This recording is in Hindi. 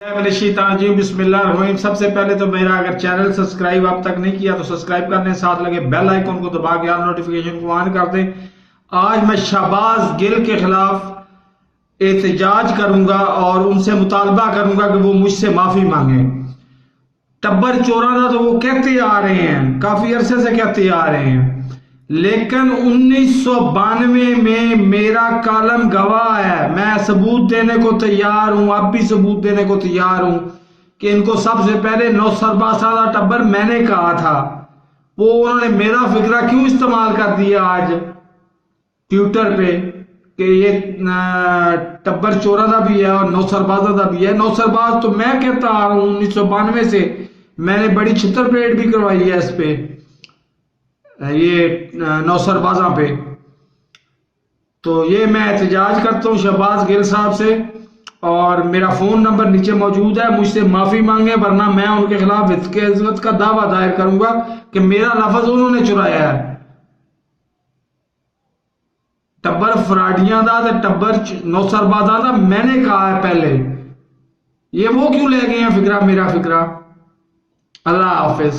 बिस्मिल्लाहिर्रहमानिर्रहीम। सबसे पहले तो मेरा अगर चैनल सब्सक्राइब अब तक नहीं किया तो सब्सक्राइब कर लें, साथ लगे बेल आइकन को दबा के ऑल नोटिफिकेशन को ऑन कर दें। आज मैं शहबाज गिल के खिलाफ एहतजाज करूंगा और उनसे मुतालबा करूंगा कि वो मुझसे माफी मांगे। टब्बर चोराना तो वो कहते आ रहे हैं, काफी अरसे से कहते आ रहे हैं, लेकिन 1992 में मेरा कलम गवाह है। मैं सबूत देने को तैयार हूं, अब भी सबूत देने को तैयार हूं कि इनको सबसे पहले नौसरबासादा टब्बर मैंने कहा था। वो उन्होंने मेरा फिक्रा क्यों इस्तेमाल कर दिया आज ट्विटर पे कि ये टब्बर चोरादा भी है और नौसरबाजादा भी है। नौसरबाज तो मैं कहता आ रहा हूं 1992 से, मैंने बड़ी छितर परेड भी करवाई है इस पे, ये नौसरबाजा पे। तो ये मैं एहतजाज करता हूँ शहबाज गिल साहब से और मेरा फोन नंबर नीचे मौजूद है, मुझसे माफी मांगे वरना मैं उनके खिलाफ इज्जत का दावा दायर करूंगा कि मेरा लफ्ज उन्होंने चुराया है। टब्बर फराडियां दा ते टब्बर नौसरबाजा दा मैंने कहा है पहले, ये वो क्यों ले गए हैं फिक्रा, मेरा फिक्रा। अल्लाह हाफिज।